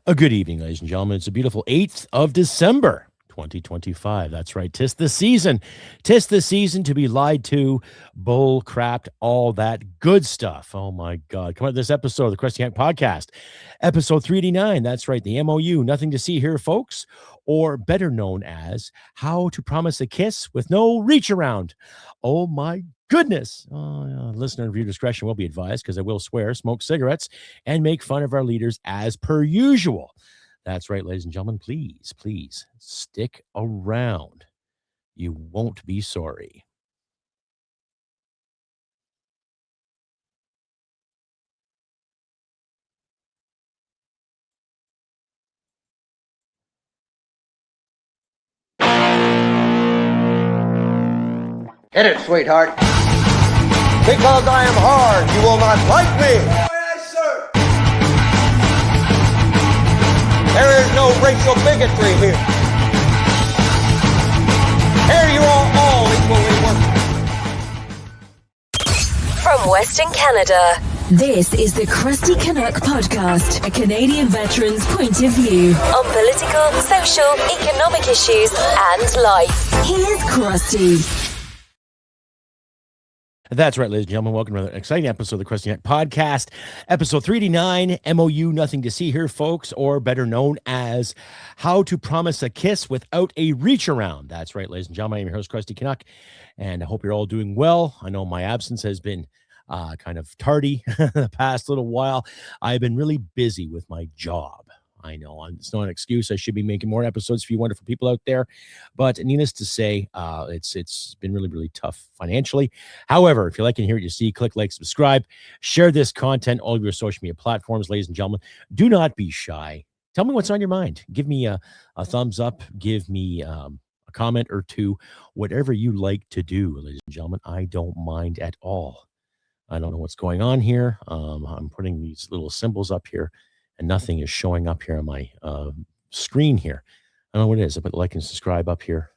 A good evening, ladies and gentlemen. It's a beautiful 8th of December, 2025. That's right. Tis the season. Tis the season to be lied to, bull crapped, all that good stuff. Oh, my God. Come on, this episode of the Crusty podcast, episode 389. That's right. The M.O.U. Nothing to see here, folks, or better known as How to Promise a Kiss with No Reach Around. Oh, my goodness. Listener and viewer discretion will be advised because I will swear, smoke cigarettes, and make fun of our leaders as per usual. That's right, ladies and gentlemen. Please stick around. You won't be sorry. Hit it, sweetheart. Because I am hard, you will not like me. Yes, sir. There is no racial bigotry here. Here you are all equally worthless. From Western Canada, this is the Crusty Canuck podcast, a Canadian veteran's point of view on political, social, economic issues, and life. Here's Crusty. That's right, ladies and gentlemen. Welcome to another exciting episode of the Crusty podcast, episode 389, M.O.U. Nothing to see here, folks, or better known as How to Promise a Kiss Without a Reach Around. That's right, ladies and gentlemen. I'm your host, Crusty Canuck, and I hope you're all doing well. I know my absence has been kind of tardy the past little while. I've been really busy with my job. I know it's not an excuse. I should be making more episodes for you wonderful people out there. But needless to say, it's been really, really tough financially. However, if you like and hear what you see, click like, subscribe, share this content, all of your social media platforms, ladies and gentlemen. Do not be shy. Tell me what's on your mind. Give me a thumbs up. Give me a comment or two. Whatever you like to do, ladies and gentlemen. I don't mind at all. I don't know what's going on here. I'm putting these little symbols up here, and nothing is showing up here on my screen here. I don't know what it is. I put like and subscribe up here.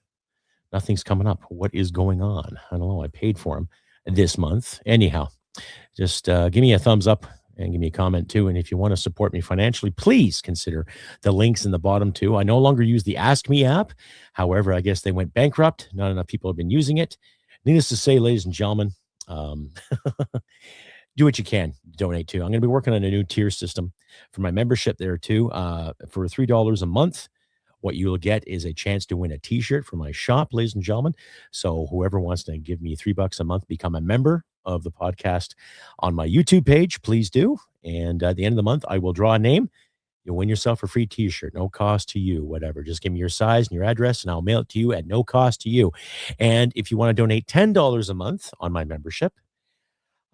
Nothing's coming up. What is going on? I don't know. I paid for them this month. Anyhow, just give me a thumbs up and give me a comment too. And if you want to support me financially, please consider the links in the bottom too. I no longer use the Ask Me app. However, I guess they went bankrupt. Not enough people have been using it. Needless to say, ladies and gentlemen, do what you can donate to. I'm going to be working on a new tier system for my membership there too. For $3 a month, what you will get is a chance to win a t-shirt for my shop, ladies and gentlemen. So whoever wants to give me $3 a month, become a member of the podcast on my YouTube page, please do. And at the end of the month, I will draw a name. You'll win yourself a free t-shirt, no cost to you, whatever. Just give me your size and your address, and I'll mail it to you at no cost to you. And if you want to donate $10 a month on my membership,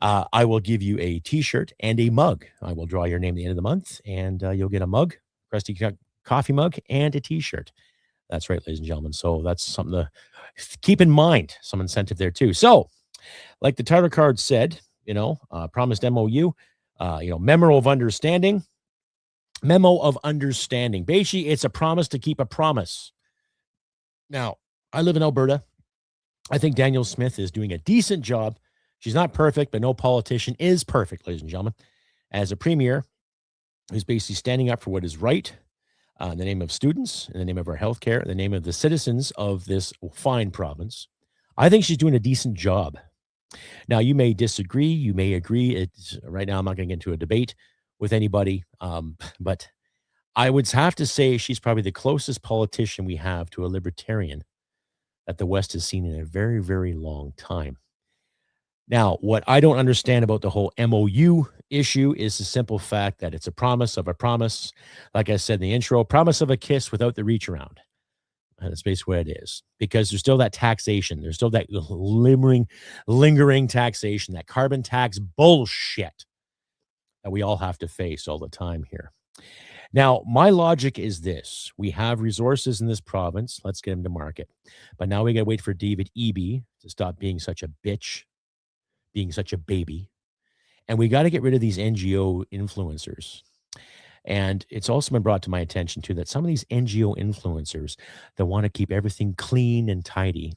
I will give you a t-shirt and a mug. I will draw your name at the end of the month, and you'll get a mug, Crusty coffee mug, and a t-shirt. That's right, ladies and gentlemen. So that's something to keep in mind, some incentive there too. So like the title card said, promised M.O.U., Memo of Understanding. Memo of Understanding. Basically, it's a promise to keep a promise. Now, I live in Alberta. I think Danielle Smith is doing a decent job. She's not perfect, but no politician is perfect, ladies and gentlemen. As a premier who's basically standing up for what is right in the name of students, in the name of our healthcare, in the name of the citizens of this fine province, I think she's doing a decent job. Now, you may disagree. You may agree. Right now, I'm not going to get into a debate with anybody, but I would have to say she's probably the closest politician we have to a libertarian that the West has seen in a very, very long time. Now, what I don't understand about the whole M.O.U. issue is the simple fact that it's a promise of a promise. Like I said in the intro, promise of a kiss without the reach around. And that's basically what it is. Because there's still that taxation. There's still that lingering taxation, that carbon tax bullshit that we all have to face all the time here. Now, my logic is this. We have resources in this province. Let's get them to market. But now we got to wait for David Eby to stop being such a bitch, being such a baby. And we got to get rid of these NGO influencers. And it's also been brought to my attention, too, that some of these NGO influencers that want to keep everything clean and tidy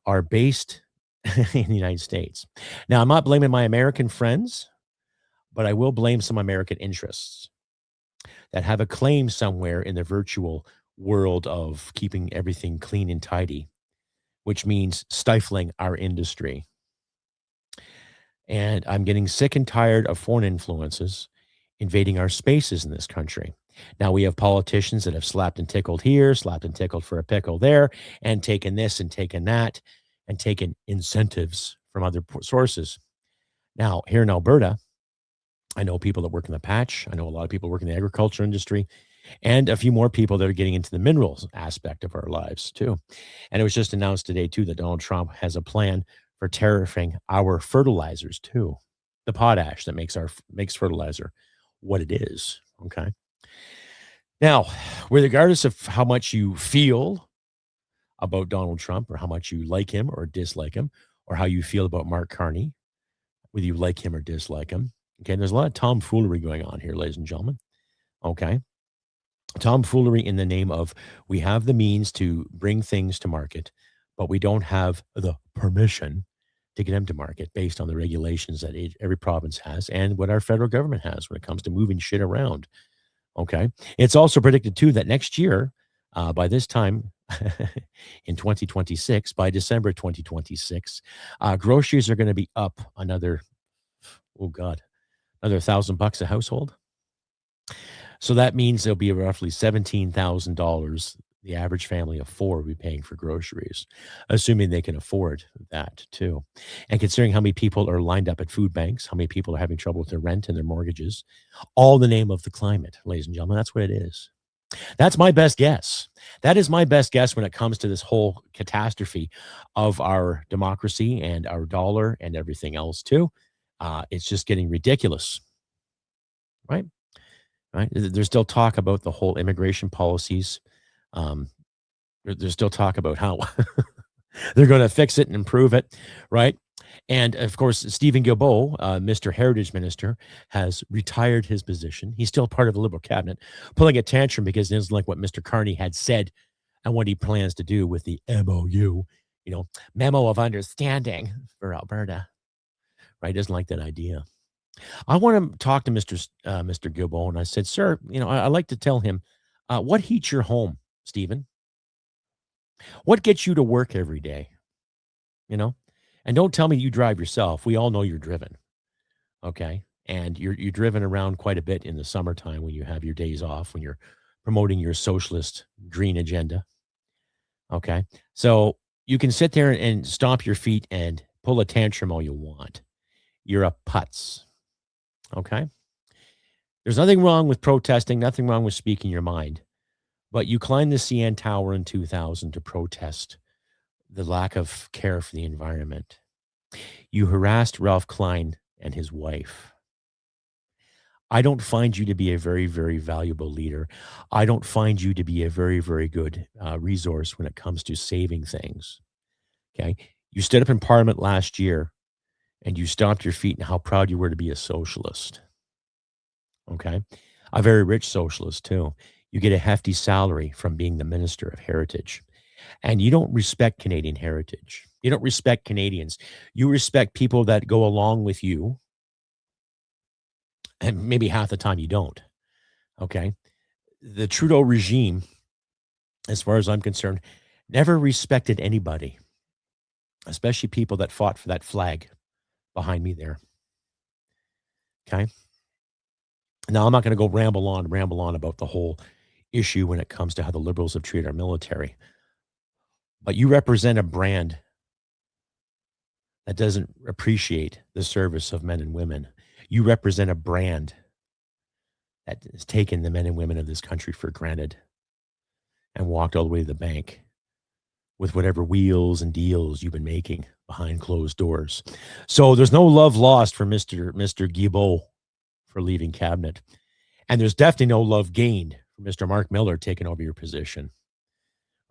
are based in the United States. Now, I'm not blaming my American friends, but I will blame some American interests. that have a claim somewhere in the virtual world of keeping everything clean and tidy, which means stifling our industry. And I'm getting sick and tired of foreign influences invading our spaces in this country. Now we have politicians that have slapped and tickled here, slapped and tickled for a pickle there, and taken this and taken that, and taken incentives from other sources. Now, here in Alberta, I know people that work in the patch. I know a lot of people work in the agriculture industry, and a few more people that are getting into the minerals aspect of our lives too. And it was just announced today too that Donald Trump has a plan for tariffing our fertilizers too, the potash that makes fertilizer what it is. Okay. Now, regardless of how much you feel about Donald Trump, or how much you like him or dislike him, or how you feel about Mark Carney, whether you like him or dislike him. Okay, there's a lot of tomfoolery going on here, ladies and gentlemen. Okay. Tomfoolery in the name of, we have the means to bring things to market, but we don't have the permission to get them to market based on the regulations that every province has and what our federal government has when it comes to moving shit around. Okay. It's also predicted too that next year, by this time in 2026, by December 2026, groceries are going to be up another, another $1,000 a household. So that means there'll be roughly $17,000 the average family of four will be paying for groceries, assuming they can afford that too. And considering how many people are lined up at food banks, how many people are having trouble with their rent and their mortgages, all in the name of the climate, ladies and gentlemen, that's what it is. That's my best guess. That is my best guess when it comes to this whole catastrophe of our democracy and our dollar and everything else too. It's just getting ridiculous, right? Right? There's still talk about the whole immigration policies. There's still talk about how they're going to fix it and improve it, right? And of course, Stephen Guilbeault, Mr. Heritage Minister, has retired his position. He's still part of the Liberal cabinet, pulling a tantrum because it doesn't like what Mr. Carney had said and what he plans to do with the M.O.U, Memo of Understanding for Alberta, right? He doesn't like that idea. I want to talk to Mr. Guilbeault, and I said, sir, I like to tell him, what heats your home, Stephen? What gets you to work every day? And don't tell me you drive yourself. We all know you're driven. Okay. And you're driven around quite a bit in the summertime when you have your days off, when you're promoting your socialist green agenda. Okay. So you can sit there and stomp your feet and pull a tantrum all you want. You're a putz. Okay. There's nothing wrong with protesting, nothing wrong with speaking your mind. But you climbed the CN Tower in 2000 to protest the lack of care for the environment. You harassed Ralph Klein and his wife. I don't find you to be a very, very valuable leader. I don't find you to be a very, very good resource when it comes to saving things. Okay. You stood up in Parliament last year and you stomped your feet and how proud you were to be a socialist. Okay. A very rich socialist too. You get a hefty salary from being the Minister of Heritage. And you don't respect Canadian heritage. You don't respect Canadians. You respect people that go along with you. And maybe half the time you don't. Okay. The Trudeau regime, as far as I'm concerned, never respected anybody, especially people that fought for that flag behind me there. Okay. Now, I'm not going to go ramble on about the whole issue when it comes to how the Liberals have treated our military. But you represent a brand that doesn't appreciate the service of men and women. You represent a brand that has taken the men and women of this country for granted and walked all the way to the bank with whatever wheels and deals you've been making behind closed doors. So there's no love lost for Mr. Guilbeault for leaving cabinet. And there's definitely no love gained for Mr. Mark Miller taking over your position.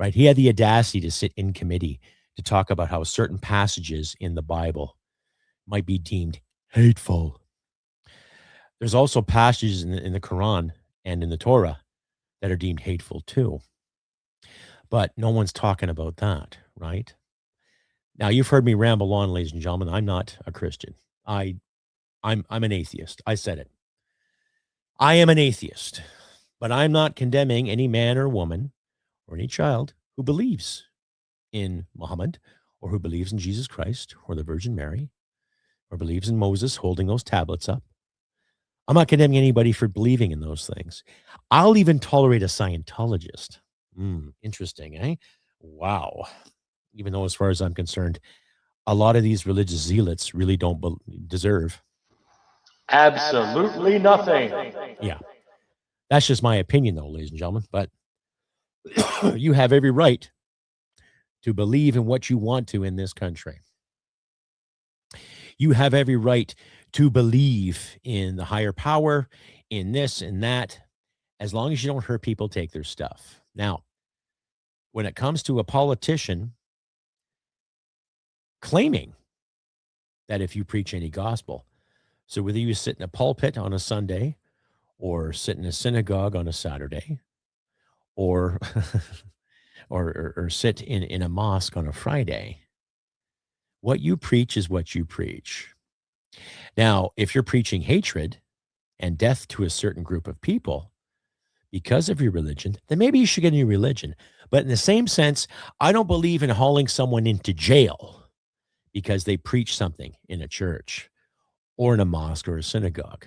Right? He had the audacity to sit in committee to talk about how certain passages in the Bible might be deemed hateful. There's also passages in the Quran and in the Torah that are deemed hateful too. But no one's talking about that, right? Now, you've heard me ramble on, ladies and gentlemen. I'm not a Christian. I'm an atheist. I said it. I am an atheist. But I'm not condemning any man or woman or any child who believes in Muhammad or who believes in Jesus Christ or the Virgin Mary or believes in Moses holding those tablets up. I'm not condemning anybody for believing in those things. I'll even tolerate a Scientologist. Interesting, eh? Wow. Even though, as far as I'm concerned, a lot of these religious zealots really don't deserve Absolutely nothing. Yeah. That's just my opinion, though, ladies and gentlemen. But you have every right to believe in what you want to in this country. You have every right to believe in the higher power, in this and that, as long as you don't hurt people, take their stuff. Now, when it comes to a politician claiming that if you preach any gospel, so whether you sit in a pulpit on a Sunday or sit in a synagogue on a Saturday or or sit in a mosque on a Friday, what you preach is what you preach. Now, if you're preaching hatred and death to a certain group of people because of your religion, then maybe you should get a new religion. But in the same sense, I don't believe in hauling someone into jail because they preach something in a church or in a mosque or a synagogue.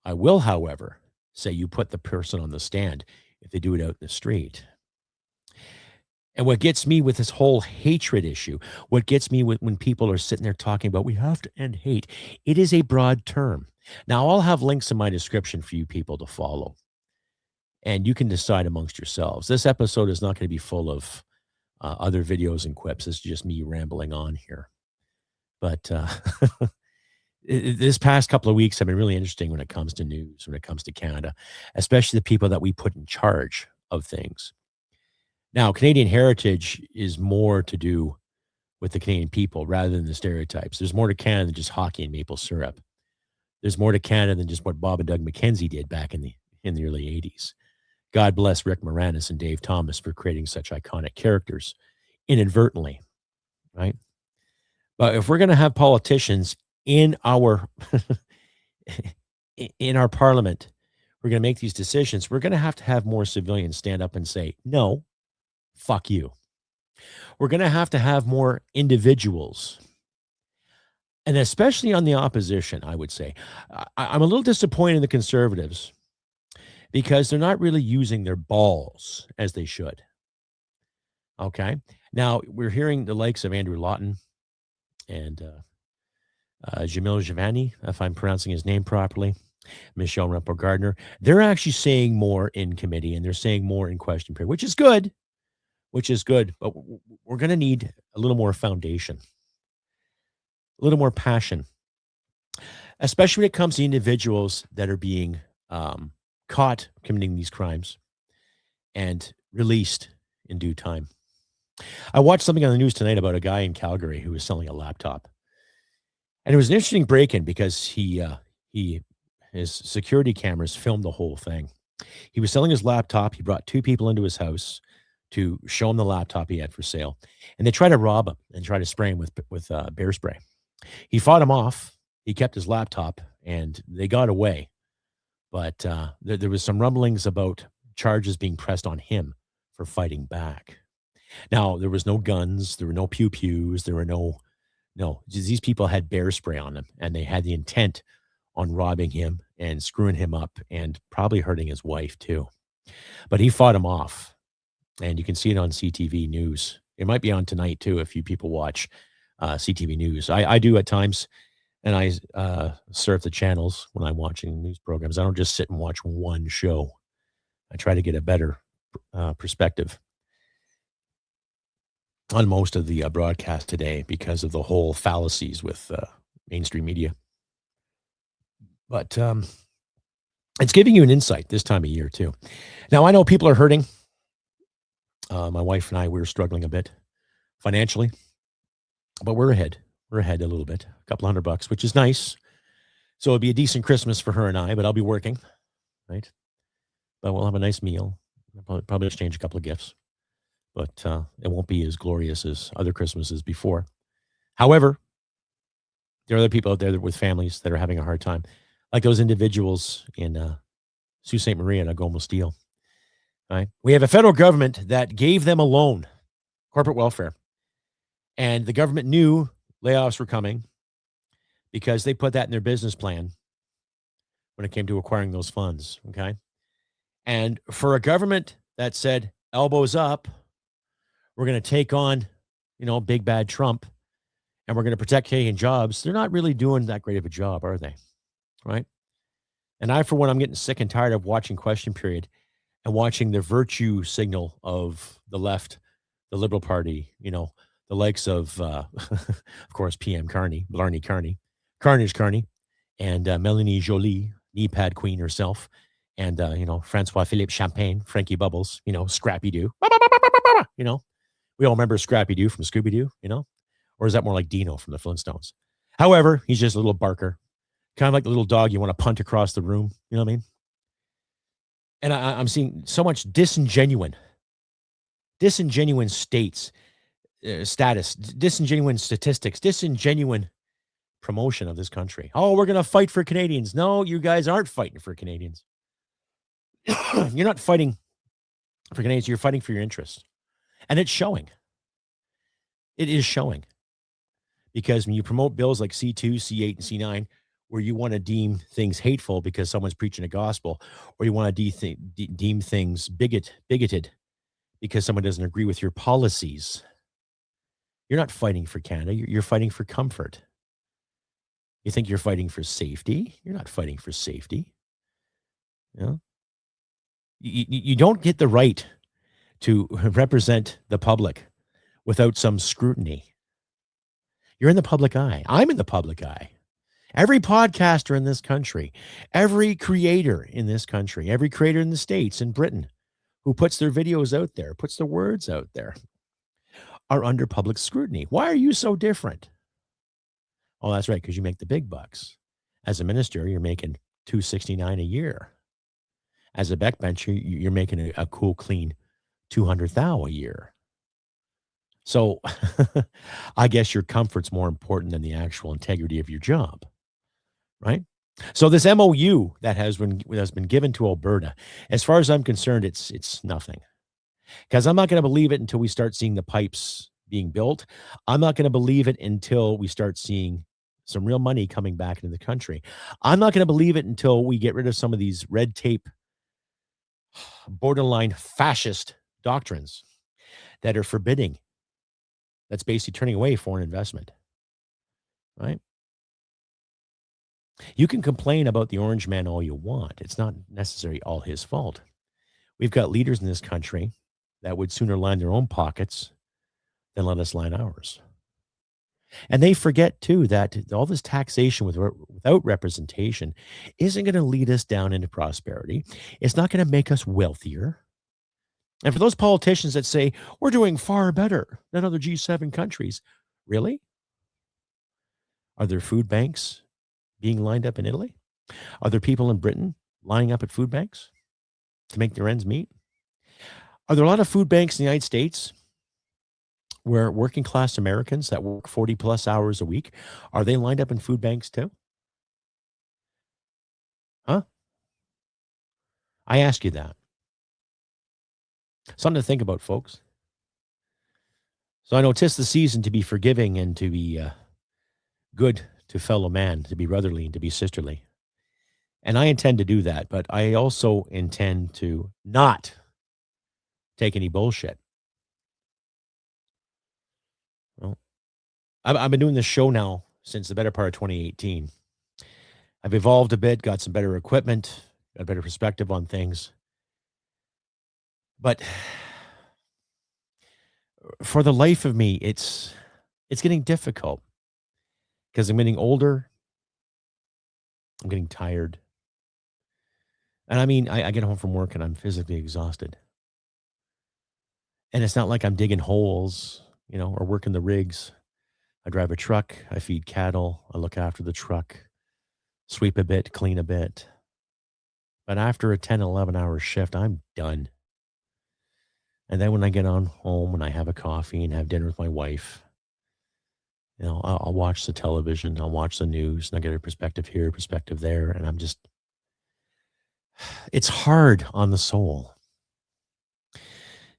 I will, however, say you put the person on the stand if they do it out in the street. And what gets me with this whole hatred issue, what gets me when people are sitting there talking about we have to end hate, it is a broad term. Now, I'll have links in my description for you people to follow. And you can decide amongst yourselves. This episode is not going to be full of other videos and quips. It's just me rambling on here. But this past couple of weeks have been really interesting when it comes to news, when it comes to Canada, especially the people that we put in charge of things. Now, Canadian heritage is more to do with the Canadian people rather than the stereotypes. There's more to Canada than just hockey and maple syrup. There's more to Canada than just what Bob and Doug McKenzie did back in the early 80s. God bless Rick Moranis and Dave Thomas for creating such iconic characters inadvertently, right? But if we're going to have politicians in our in our parliament, we're going to make these decisions, we're going to have more civilians stand up and say, no, fuck you. We're going to have more individuals, and especially on the opposition, I would say. I'm a little disappointed in the Conservatives because they're not really using their balls as they should. Okay. Now, we're hearing the likes of Andrew Lawton and Jamil Javani, if I'm pronouncing his name properly, Michelle Rempel-Gardner. They're actually saying more in committee and they're saying more in question period, which is good. But we're going to need a little more foundation, a little more passion, especially when it comes to individuals that are being caught committing these crimes and released in due time. I watched something on the news tonight about a guy in Calgary who was selling a laptop. And it was an interesting break-in because his security cameras filmed the whole thing. He was selling his laptop. He brought two people into his house to show him the laptop he had for sale. And they tried to rob him and try to spray him with bear spray. He fought him off. He kept his laptop and they got away. But there was some rumblings about charges being pressed on him for fighting back. Now, there was no guns. There were no pew-pews. There were no, these people had bear spray on them, and they had the intent on robbing him and screwing him up and probably hurting his wife too. But he fought him off, and you can see it on CTV News. It might be on tonight too if you people watch CTV News. I do at times, and I surf the channels when I'm watching news programs. I don't just sit and watch one show. I try to get a better perspective on most of the broadcast today because of the whole fallacies with mainstream media. But it's giving you an insight this time of year too. Now, I know people are hurting. My wife and I, we're struggling a bit financially, but we're ahead. We're ahead a little bit, a couple $100, which is nice. So it'll be a decent Christmas for her and I, but I'll be working, right? But we'll have a nice meal. I'll probably exchange a couple of gifts. But it won't be as glorious as other Christmases before. However, there are other people out there with families that are having a hard time, like those individuals in Sault Ste. Marie and Agoma Steel. Right? We have a federal government that gave them a loan, corporate welfare. And the government knew layoffs were coming because they put that in their business plan when it came to acquiring those funds. Okay. And for a government that said, elbows up, we're going to take on, big bad Trump, and we're going to protect Canadian jobs, they're not really doing that great of a job, are they? Right? And I, for one, I'm getting sick and tired of watching Question Period and watching the virtue signal of the left, the Liberal Party, the likes of, of course, PM Carney, Blarney Carney, Carnage Carney, and Melanie Jolie, knee pad queen herself, and, Francois Philippe Champagne, Frankie Bubbles, Scrappy-Doo. We all remember Scrappy-Doo from Scooby-Doo, Or is that more like Dino from the Flintstones? However, he's just a little barker, kind of like the little dog you want to punt across the room. You know what I mean? And I'm seeing so much disingenuine states, status, disingenuine statistics, disingenuine promotion of this country. Oh, we're going to fight for Canadians. No, you guys aren't fighting for Canadians. You're not fighting for Canadians. You're fighting for your interests. And it's showing. It is showing. Because when you promote bills like C2, C8, and C9, where you want to deem things hateful because someone's preaching a gospel, or you want to deem things bigoted because someone doesn't agree with your policies, you're not fighting for Canada. You're fighting for comfort. You think you're fighting for safety? You're not fighting for safety. You don't get the right to represent the public without some scrutiny. You're in the public eye. I'm in the public eye. Every podcaster in this country, every creator in this country, every creator in the States, in Britain, who puts their videos out there, puts their words out there, are under public scrutiny. Why are you so different? Oh, that's right, because you make the big bucks. As a minister, you're making $269 a year. As a backbencher, you're making a cool, clean $200,000 a year. So I guess your comfort's more important than the actual integrity of your job, right? So this M.O.U. that has been given to Alberta, as far as I'm concerned, it's nothing. Because I'm not going to believe it until we start seeing the pipes being built. I'm not going to believe it until we start seeing some real money coming back into the country. I'm not going to believe it until we get rid of some of these red tape, borderline fascist doctrines that are forbidding. That's basically turning away foreign investment, right? You can complain about the orange man all you want. It's not necessarily all his fault. We've got leaders in this country that would sooner line their own pockets than let us line ours. And they forget, too, that all this taxation without representation isn't going to lead us down into prosperity. It's not going to make us wealthier. And for those politicians that say, we're doing far better than other G7 countries, really? Are there food banks being lined up in Italy? Are there people in Britain lining up at food banks to make their ends meet? Are there a lot of food banks in the United States where working class Americans that work 40 plus hours a week, are they lined up in food banks too? Huh? I ask you that. Something to think about, folks. So I know 'tis the season to be forgiving and to be good to fellow man, to be brotherly and to be sisterly. And I intend to do that, but I also intend to not take any bullshit. Well, I've been doing this show now since the better part of 2018. I've evolved a bit, got some better equipment, got a better perspective on things. But for the life of me, it's getting difficult because I'm getting older. I'm getting tired. And I mean, I get home from work and I'm physically exhausted. And it's not like I'm digging holes, or working the rigs. I drive a truck. I feed cattle. I look after the truck, sweep a bit, clean a bit. But after a 10, 11-hour shift, I'm done. And then when I get on home and I have a coffee and have dinner with my wife, I'll watch the television, I'll watch the news, and I get a perspective here, perspective there. And It's hard on the soul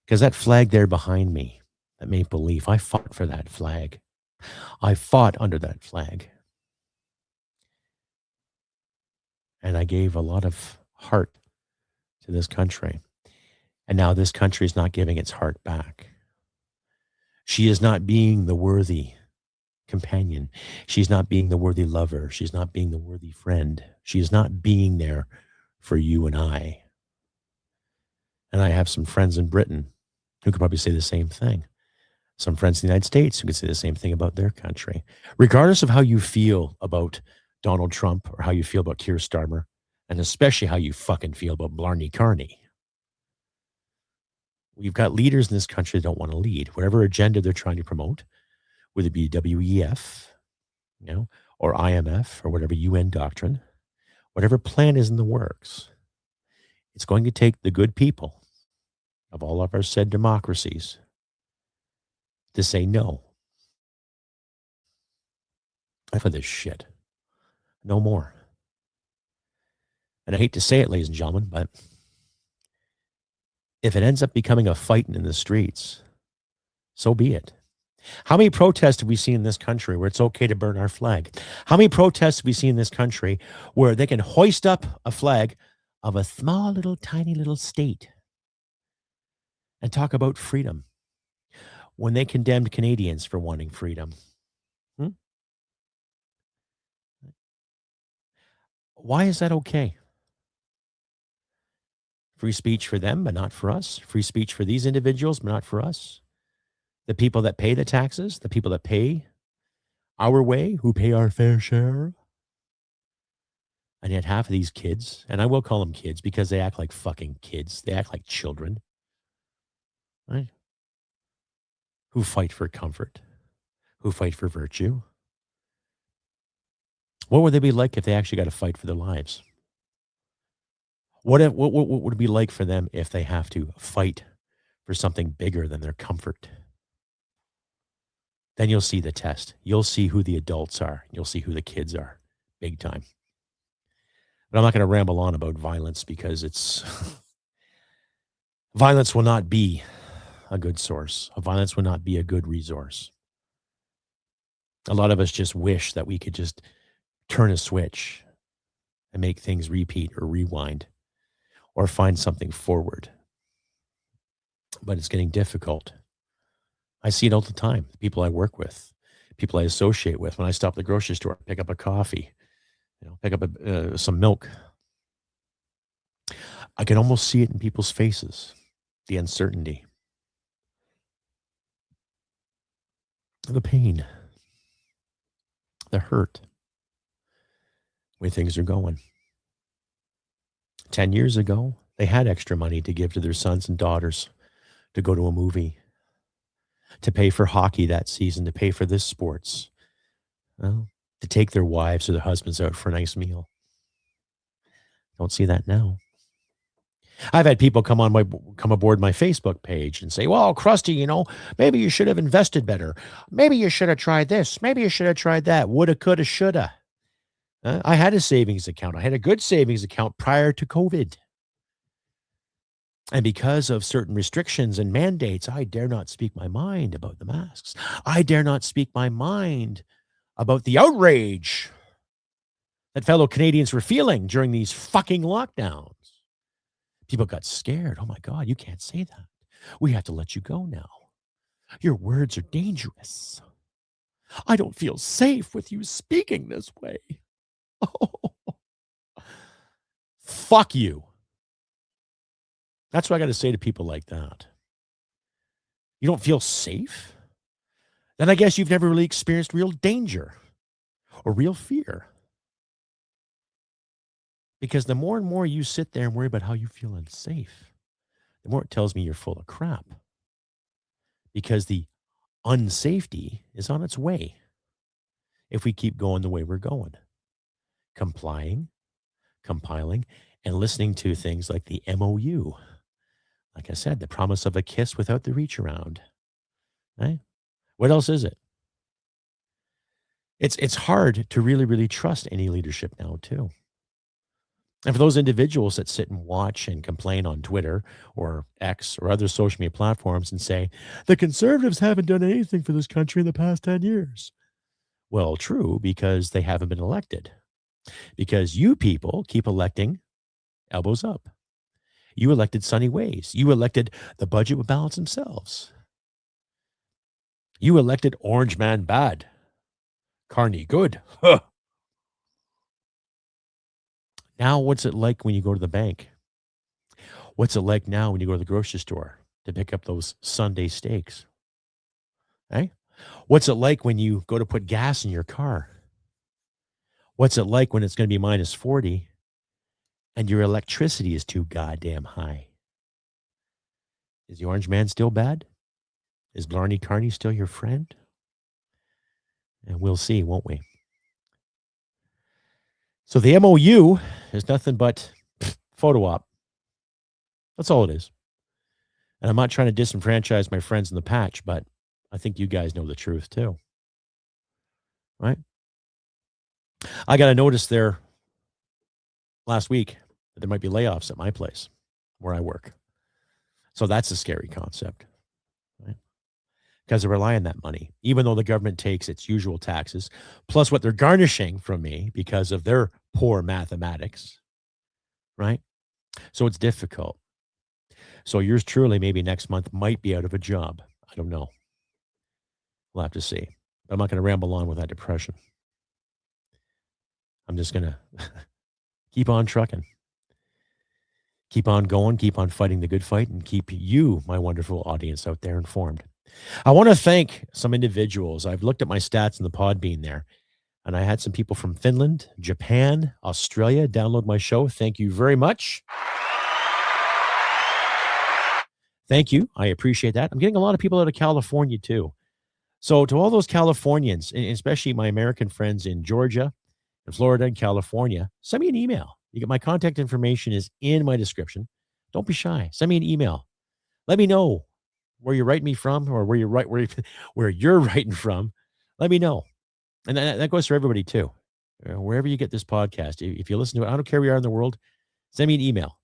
because that flag there behind me, that maple leaf, I fought for that flag. I fought under that flag. And I gave a lot of heart to this country. And now this country is not giving its heart back. She is not being the worthy companion. She's not being the worthy lover. She's not being the worthy friend. She is not being there for you and I. And I have some friends in Britain who could probably say the same thing. Some friends in the United States who could say the same thing about their country. Regardless of how you feel about Donald Trump or how you feel about Keir Starmer, and especially how you fucking feel about Blarney Carney. We've got leaders in this country that don't want to lead. Whatever agenda they're trying to promote, whether it be WEF, or IMF, or whatever UN doctrine, whatever plan is in the works, it's going to take the good people of all of our said democracies to say no. Enough of this shit. No more. And I hate to say it, ladies and gentlemen, but if it ends up becoming a fight in the streets, so be it. How many protests have we seen in this country where it's okay to burn our flag? How many protests have we seen in this country where they can hoist up a flag of a small little tiny little state and talk about freedom when they condemned Canadians for wanting freedom? Why is that okay? Free speech for them, but not for us. Free speech for these individuals, but not for us. The people that pay the taxes, the people that pay our way, who pay our fair share. And yet half of these kids, and I will call them kids because they act like fucking kids. They act like children, right? Who fight for comfort, who fight for virtue. What would they be like if they actually got to fight for their lives? What would it be like for them if they have to fight for something bigger than their comfort? Then you'll see the test. You'll see who the adults are. You'll see who the kids are, big time. But I'm not going to ramble on about violence because violence will not be a good source. Violence will not be a good resource. A lot of us just wish that we could just turn a switch and make things repeat or rewind or find something forward. But it's getting difficult. I see it all the time. The people I work with, people I associate with. When I stop at the grocery store, pick up a coffee, pick up some milk. I can almost see it in people's faces, the uncertainty, the pain, the hurt, where things are going. 10 years ago, they had extra money to give to their sons and daughters to go to a movie, to pay for hockey that season, to pay for this sports, to take their wives or their husbands out for a nice meal. Don't see that now. I've had people come aboard my Facebook page and say, well, Crusty, maybe you should have invested better. Maybe you should have tried this. Maybe you should have tried that. Woulda, coulda, shoulda. I had a savings account. I had a good savings account prior to COVID. And because of certain restrictions and mandates, I dare not speak my mind about the masks. I dare not speak my mind about the outrage that fellow Canadians were feeling during these fucking lockdowns. People got scared. Oh my God, you can't say that. We have to let you go now. Your words are dangerous. I don't feel safe with you speaking this way. Oh, fuck you. That's what I got to say to people like that. You don't feel safe? Then I guess you've never really experienced real danger or real fear. Because the more and more you sit there and worry about how you feel unsafe, the more it tells me you're full of crap. Because the unsafety is on its way if we keep going the way we're going. Compiling, and listening to things like the M.O.U. Like I said, the promise of a kiss without the reach around. Right? What else is it? It's hard to really, really trust any leadership now, too. And for those individuals that sit and watch and complain on Twitter or X or other social media platforms and say, the conservatives haven't done anything for this country in the past 10 years. Well, true, because they haven't been elected. Because you people keep electing elbows up. You elected sunny ways. You elected the budget would balance themselves. You elected Orange Man bad. Carney good. Huh. Now, what's it like when you go to the bank? What's it like now when you go to the grocery store to pick up those Sunday steaks? Eh? What's it like when you go to put gas in your car? What's it like when it's going to be minus 40 and your electricity is too goddamn high? Is the Orange Man still bad? Is Blarney Carney still your friend? And we'll see, won't we? So the M.O.U. is nothing but photo op. That's all it is. And I'm not trying to disenfranchise my friends in the patch, but I think you guys know the truth too. Right? I got a notice there last week that there might be layoffs at my place where I work. So that's a scary concept. Right? Because they rely on that money, even though the government takes its usual taxes, plus what they're garnishing from me because of their poor mathematics, right? So it's difficult. So yours truly, maybe next month, might be out of a job. I don't know. We'll have to see. But I'm not going to ramble on with that depression. I'm just going to keep on trucking. Keep on going, keep on fighting the good fight, and keep you, my wonderful audience out there, informed. I want to thank some individuals. I've looked at my stats in the Podbean there, and I had some people from Finland, Japan, Australia download my show. Thank you very much. Thank you. I appreciate that. I'm getting a lot of people out of California too. So to all those Californians, and especially my American friends in Georgia and Florida and California, send me an email. You get my contact information is in my description. Don't be shy. Send me an email. Let me know where you're writing me from, or where you're writing from. Let me know. And that goes for everybody too. Wherever you get this podcast, if you listen to it, I don't care where you are in the world, send me an email.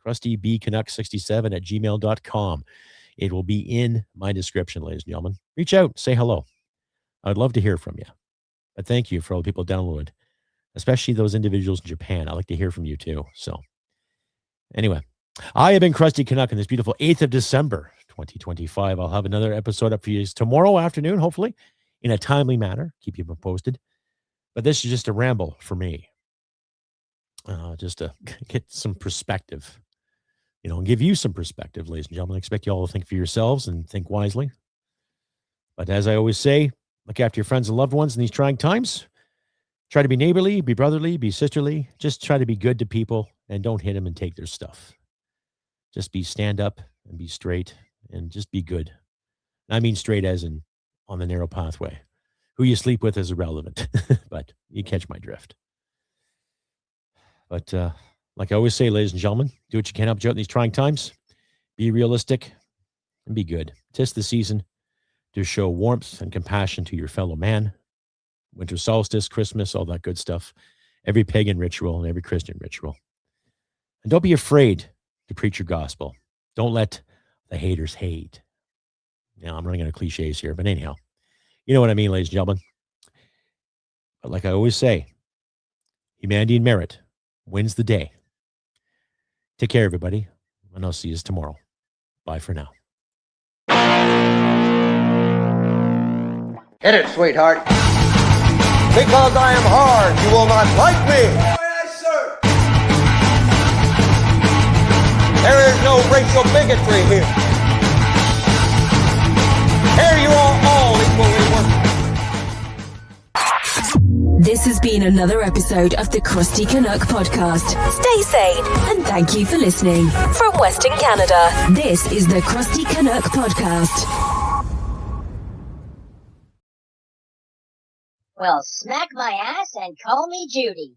CrustyBCanuck67@gmail.com. It will be in my description, ladies and gentlemen. Reach out, say hello. I'd love to hear from you. But thank you for all the people downloaded, especially those individuals in Japan. I'd like to hear from you too. So anyway, I have been Crusty Canuck on this beautiful 8th of December, 2025. I'll have another episode up for you tomorrow afternoon, hopefully, in a timely manner. Keep you posted. But this is just a ramble for me. Just to get some perspective, and give you some perspective, ladies and gentlemen. I expect you all to think for yourselves and think wisely. But as I always say, look after your friends and loved ones in these trying times. Try to be neighborly, be brotherly, be sisterly. Just try to be good to people and don't hit them and take their stuff. Just stand up and be straight and just be good. And I mean straight as in on the narrow pathway. Who you sleep with is irrelevant, but you catch my drift. But like I always say, ladies and gentlemen, do what you can to help you out in these trying times. Be realistic and be good. 'Tis the season to show warmth and compassion to your fellow man. Winter solstice, Christmas, all that good stuff. Every pagan ritual and every Christian ritual. And don't be afraid to preach your gospel. Don't let the haters hate. Now, I'm running out of cliches here, but anyhow, you know what I mean, ladies and gentlemen. But like I always say, humanity and merit wins the day. Take care, everybody, and I'll see you tomorrow. Bye for now. Hit it, sweetheart. Because I am hard, you will not like me. Yes, sir. There is no racial bigotry here. Here you are all equally worthless. This has been another episode of the Crusty Canuck podcast. Stay sane and thank you for listening. From Western Canada, this is the Crusty Canuck podcast. Well, smack my ass and call me Judy.